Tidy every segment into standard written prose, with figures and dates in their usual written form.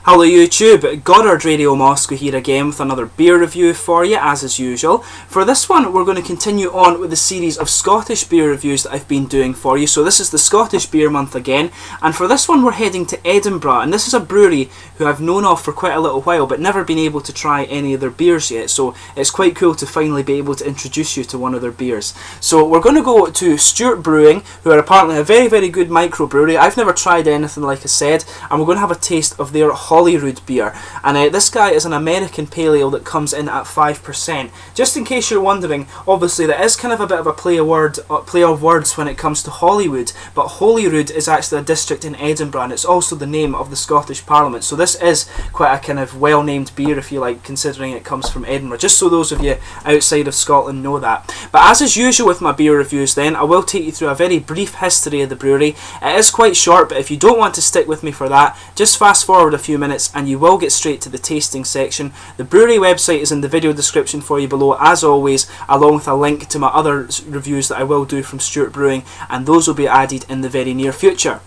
Hello YouTube, Goddard Radio Moscow here again with another beer review for you as is usual. For this one we're going to continue on with the series of Scottish beer reviews that I've been doing for you. So this is the Scottish Beer Month again, and for this one we're heading to Edinburgh, and this is a brewery who I've known of for quite a little while but never been able to try any of their beers yet, so it's quite cool to finally be able to introduce you to one of their beers. So we're going to go to Stewart Brewing, who are apparently a very good microbrewery. I've never tried anything like I said, and we're going to have a taste of their Hollyrood beer, and this guy is an American pale ale that comes in at 5%. Just in case you're wondering, obviously that is kind of a bit of a play of words when it comes to Hollywood, but Holyrood is actually a district in Edinburgh, and it's also the name of the Scottish Parliament, so this is quite a kind of well named beer if you like, considering it comes from Edinburgh, just so those of you outside of Scotland know that. But as is usual with my beer reviews then, I will take you through a very brief history of the brewery. It is quite short, but if you don't want to stick with me for that, just fast forward a few minutes and you will get straight to the tasting section. The brewery website is in the video description for you below as always, along with a link to my other reviews that I will do from Stewart Brewing, and those will be added in the very near future.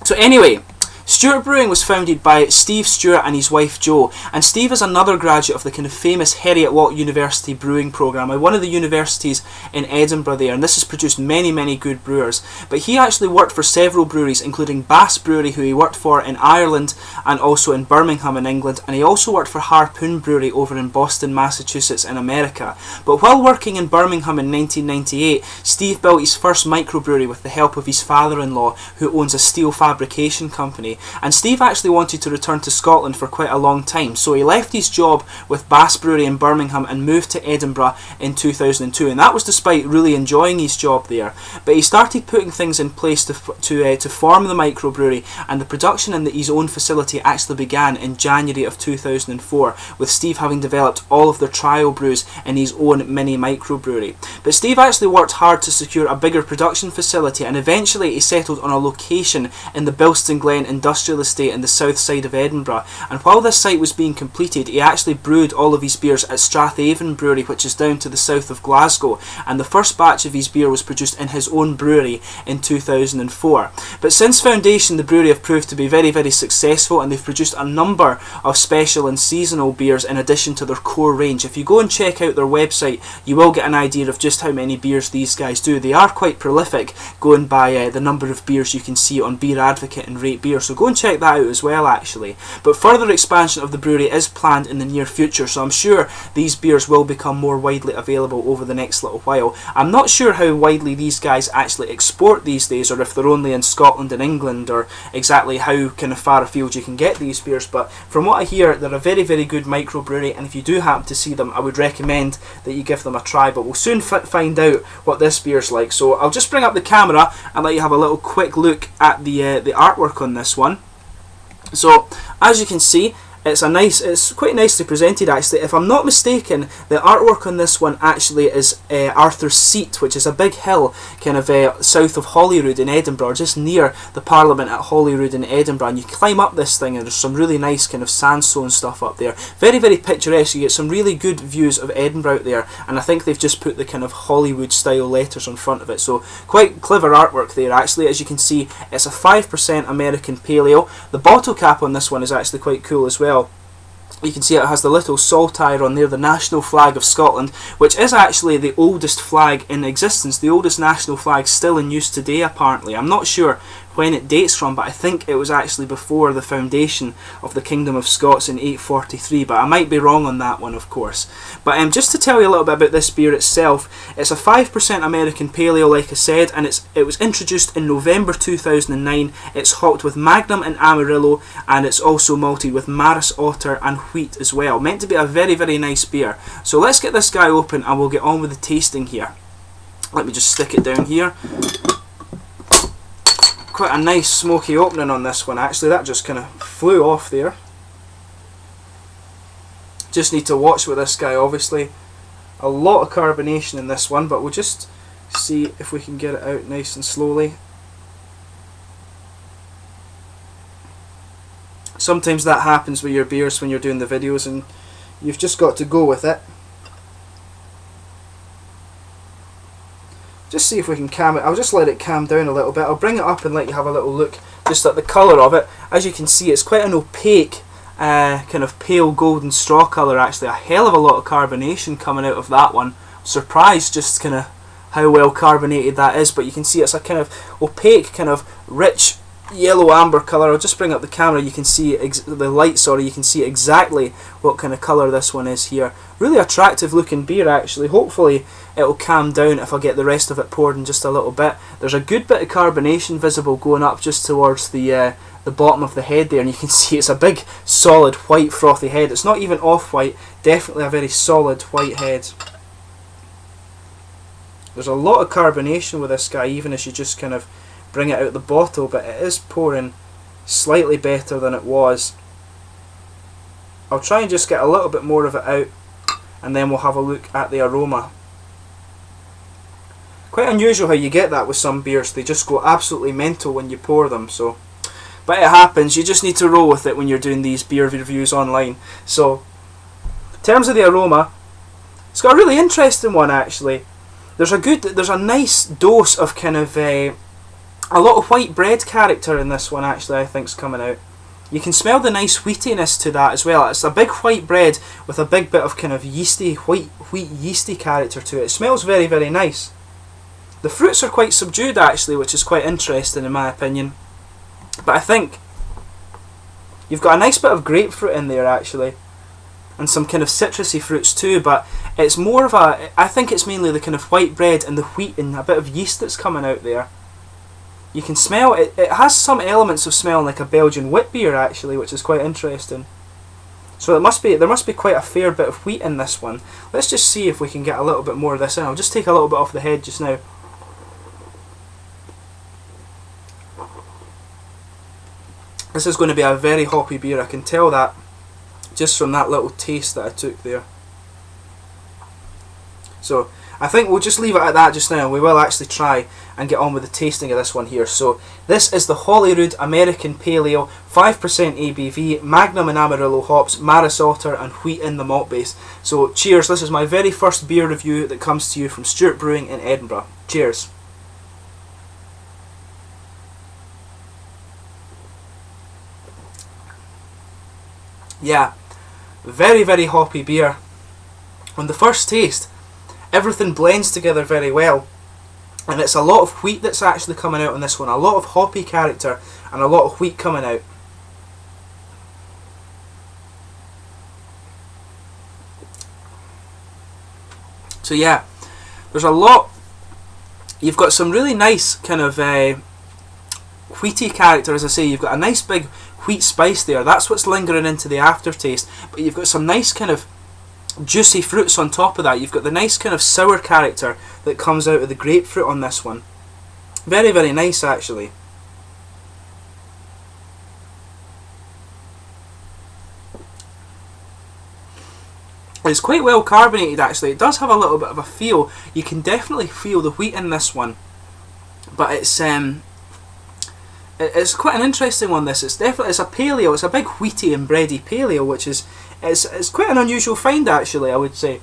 So anyway, Stewart Brewing was founded by Steve Stewart and his wife Jo, and Steve is another graduate of the kind of famous Heriot-Watt University brewing programme, one of the universities in Edinburgh there, and this has produced many good brewers. But he actually worked for several breweries, including Bass Brewery, who he worked for in Ireland and also in Birmingham in England, and he also worked for Harpoon Brewery over in Boston, Massachusetts in America. But while working in Birmingham in 1998, Steve built his first microbrewery with the help of his father-in-law, who owns a steel fabrication company. And Steve actually wanted to return to Scotland for quite a long time, so he left his job with Bass Brewery in Birmingham and moved to Edinburgh in 2002, and that was despite really enjoying his job there. But he started putting things in place to form the microbrewery, and the production in his own facility actually began in January of 2004, with Steve having developed all of their trial brews in his own mini microbrewery. But Steve actually worked hard to secure a bigger production facility, and eventually he settled on a location in the Bilston Glen Industrial Estate in the south side of Edinburgh, and while this site was being completed he actually brewed all of his beers at Strathaven Brewery, which is down to the south of Glasgow, and the first batch of his beer was produced in his own brewery in 2004. But since foundation the brewery have proved to be very successful, and they've produced a number of special and seasonal beers in addition to their core range. If you go and check out their website you will get an idea of just how many beers these guys do. They are quite prolific, going by the number of beers you can see on Beer Advocate and Rate Beer, so go and check that out as well actually. But further expansion of the brewery is planned in the near future, so I'm sure these beers will become more widely available over the next little while. I'm not sure how widely these guys actually export these days, or if they're only in Scotland and England, or exactly how kind of far afield you can get these beers, but from what I hear they're a very good microbrewery, and if you do happen to see them I would recommend that you give them a try. But we'll soon find out what this beer's like, so I'll just bring up the camera and let you have a little quick look at the artwork on this one. So as you can see, it's quite nicely presented actually. If I'm not mistaken, the artwork on this one actually is Arthur's Seat, which is a big hill kind of south of Hollyrood in Edinburgh, just near the Parliament at Hollyrood in Edinburgh, and you climb up this thing and there's some really nice kind of sandstone stuff up there. Very picturesque. You get some really good views of Edinburgh out there, and I think they've just put the kind of Hollywood style letters on front of it, so quite clever artwork there actually. As you can see, it's a 5% American pale ale. The bottle cap on this one is actually quite cool as well. You can see it has the little saltire on there, the national flag of Scotland, which is actually the oldest flag in existence, the oldest national flag still in use today apparently. I'm not sure when it dates from, but I think it was actually before the foundation of the Kingdom of Scots in 843, but I might be wrong on that one of course. But just to tell you a little bit about this beer itself, it's a 5% American pale ale like I said, and it was introduced in November 2009. It's hopped with Magnum and Amarillo, and it's also malted with Maris Otter and wheat as well. Meant to be a very nice beer. So let's get this guy open and we'll get on with the tasting here. Let me just stick it down here. Quite a nice smoky opening on this one actually, that just kind of flew off there. Just need to watch with this guy obviously. A lot of carbonation in this one, but we'll just see if we can get it out nice and slowly. Sometimes that happens with your beers when you're doing the videos and you've just got to go with it. Just see if we can calm it. I'll just let it calm down a little bit. I'll bring it up and let you have a little look just at the colour of it. As you can see, it's quite an opaque kind of pale golden straw colour actually. A hell of a lot of carbonation coming out of that one. Surprised just kind of how well carbonated that is, but you can see it's a kind of opaque, kind of rich yellow amber colour. I'll just bring up the camera, you can see the light, sorry, you can see exactly what kind of colour this one is here. Really attractive looking beer actually. Hopefully it'll calm down if I get the rest of it poured in just a little bit. There's a good bit of carbonation visible going up just towards the bottom of the head there, and you can see it's a big solid white frothy head. It's not even off-white, definitely a very solid white head. There's a lot of carbonation with this guy, even as you just kind of bring it out the bottle, but it is pouring slightly better than it was. I'll try and just get a little bit more of it out, and then we'll have a look at the aroma. Quite unusual how you get that with some beers. They just go absolutely mental when you pour them. So, but it happens. You just need to roll with it when you're doing these beer reviews online. So, in terms of the aroma, it's got a really interesting one actually. There's a nice dose of kind of a lot of white bread character in this one actually, I think, is coming out. You can smell the nice wheatiness to that as well. It's a big white bread with a big bit of kind of yeasty, wheat yeasty character to it. It smells very, very nice. The fruits are quite subdued actually, which is quite interesting in my opinion. But I think you've got a nice bit of grapefruit in there actually, and some kind of citrusy fruits too, but it's more of a, I think it's mainly the kind of white bread and the wheat and a bit of yeast that's coming out there. You can smell it. It has some elements of smelling like a Belgian wit beer actually, which is quite interesting. So there must be quite a fair bit of wheat in this one. Let's just see if we can get a little bit more of this in. I'll just take a little bit off the head just now. This is going to be a very hoppy beer, I can tell that just from that little taste that I took there. So I think we'll just leave it at that just now. We will actually try and get on with the tasting of this one here. So this is the Hollyrood American Pale Ale, 5% ABV, Magnum and Amarillo hops, Maris Otter and wheat in the malt base. So cheers, this is my very first beer review that comes to you from Stewart Brewing in Edinburgh. Cheers. Yeah, very, very hoppy beer. On the first taste, everything blends together very well, and it's a lot of wheat that's actually coming out on this one. A lot of hoppy character and a lot of wheat coming out. So yeah, there's a lot. You've got some really nice kind of wheaty character, as I say. You've got a nice big wheat spice there. That's what's lingering into the aftertaste. But you've got some nice kind of juicy fruits on top of that. You've got the nice kind of sour character that comes out of the grapefruit on this one. Very, very nice actually. It's quite well carbonated actually. It does have a little bit of a feel. You can definitely feel the wheat in this one, but it's quite an interesting one. This it's a pale ale. It's a big wheaty and bready pale ale, which is it's quite an unusual find actually, I would say.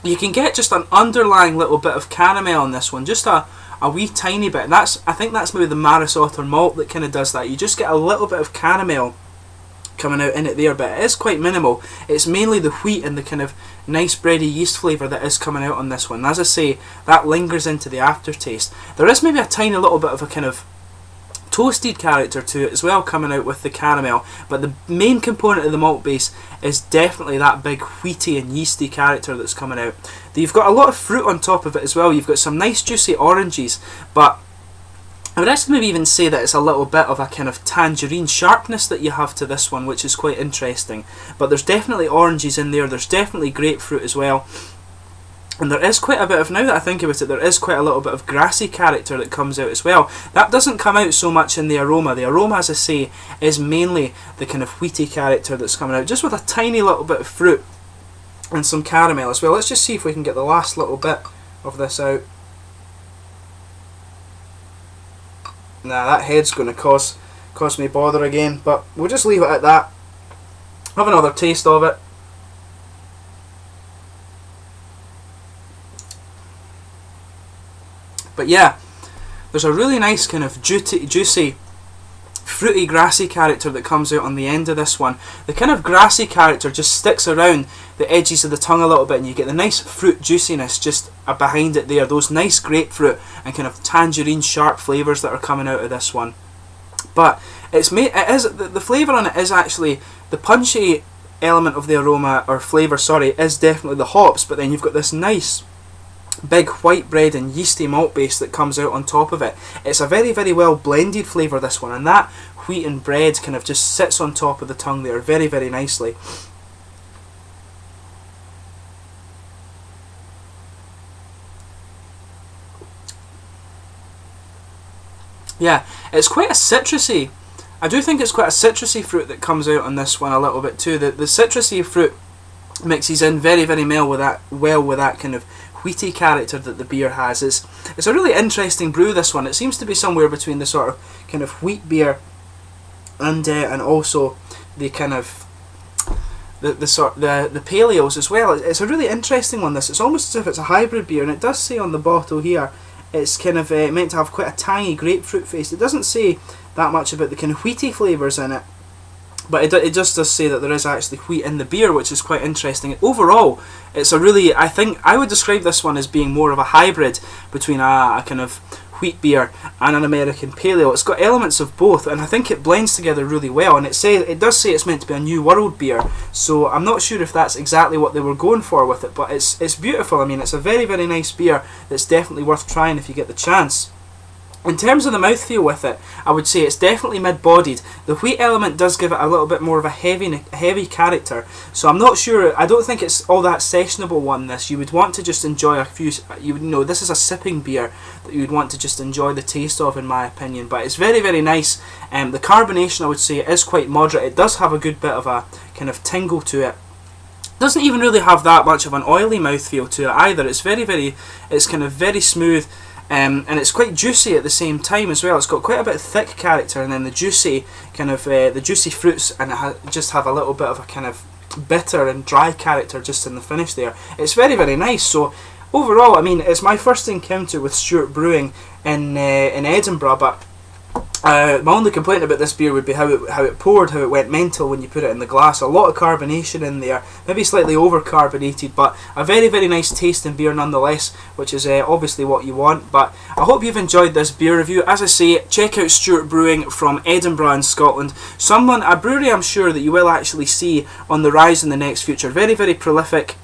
You can get just an underlying little bit of caramel on this one, just a wee tiny bit. I think that's maybe the Maris Otter malt that kind of does that. You just get a little bit of caramel coming out in it there, but it is quite minimal. It's mainly the wheat and the kind of nice bready yeast flavour that is coming out on this one. As I say, that lingers into the aftertaste. There is maybe a tiny little bit of a kind of toasted character to it as well coming out with the caramel, but the main component of the malt base is definitely that big wheaty and yeasty character that's coming out. You've got a lot of fruit on top of it as well. You've got some nice juicy oranges, but I would actually maybe even say that it's a little bit of a kind of tangerine sharpness that you have to this one, which is quite interesting. But there's definitely oranges in there, there's definitely grapefruit as well. And there is quite a bit of, now that I think about it, there is quite a little bit of grassy character that comes out as well. That doesn't come out so much in the aroma. The aroma, as I say, is mainly the kind of wheaty character that's coming out, just with a tiny little bit of fruit and some caramel as well. Let's just see if we can get the last little bit of this out. Nah, that head's going to cause me bother again, but we'll just leave it at that. Have another taste of it. But yeah, there's a really nice kind of juicy, fruity, grassy character that comes out on the end of this one. The kind of grassy character just sticks around the edges of the tongue a little bit, and you get the nice fruit juiciness just behind it there. Those nice grapefruit and kind of tangerine sharp flavours that are coming out of this one. But the flavour on it is actually the punchy element of the aroma or flavour. Sorry, is definitely the hops. But then you've got this nice big white bread and yeasty malt base that comes out on top of it. It's a very, very well blended flavour, this one, and that wheat and bread kind of just sits on top of the tongue there very, very nicely. Yeah, it's quite a citrusy, I do think it's quite a citrusy fruit that comes out on this one a little bit too. The citrusy fruit mixes in very, very well with that kind of wheaty character that the beer has. It's a really interesting brew, this one. It seems to be somewhere between the sort of kind of wheat beer and also the kind of the pale ales as well. It's a really interesting one, this. It's almost as if it's a hybrid beer, and it does say on the bottle here it's kind of meant to have quite a tangy grapefruit face. It doesn't say that much about the kind of wheaty flavours in it, but it just does say that there is actually wheat in the beer, which is quite interesting. Overall, it's a really, I think I would describe this one as being more of a hybrid between a kind of wheat beer and an American pale ale. It's got elements of both, and I think it blends together really well. And it does say it's meant to be a New World beer, so I'm not sure if that's exactly what they were going for with it, but it's beautiful. I mean, it's a very, very nice beer that's definitely worth trying if you get the chance. In terms of the mouthfeel with it, I would say it's definitely mid-bodied. The wheat element does give it a little bit more of a heavy character, so I'm not sure. I don't think it's all that sessionable one, this. You would want to just enjoy a few, this is a sipping beer that you would want to just enjoy the taste of, in my opinion. But it's very, very nice. The carbonation, I would say, is quite moderate. It does have a good bit of a kind of tingle to it. Doesn't even really have that much of an oily mouthfeel to it either. It's kind of very smooth. And it's quite juicy at the same time as well. It's got quite a bit of thick character, and then the juicy kind of the juicy fruits, and just have a little bit of a kind of bitter and dry character just in the finish there. It's very, very nice. So overall, I mean, it's my first encounter with Stewart Brewing in Edinburgh, but my only complaint about this beer would be how it poured, how it went mental when you put it in the glass. A lot of carbonation in there, maybe slightly over carbonated, but a very, very nice tasting beer nonetheless, which is obviously what you want. But I hope you've enjoyed this beer review. As I say, check out Stewart Brewing from Edinburgh in Scotland. A brewery I'm sure that you will actually see on the rise in the next future. Very, very prolific,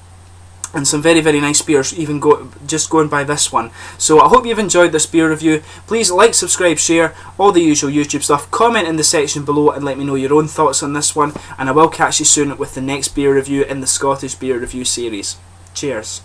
and some very, very nice beers, even just going by this one. So I hope you've enjoyed this beer review. Please like, subscribe, share, all the usual YouTube stuff. Comment in the section below and let me know your own thoughts on this one, and I will catch you soon with the next beer review in the Scottish beer review series. Cheers.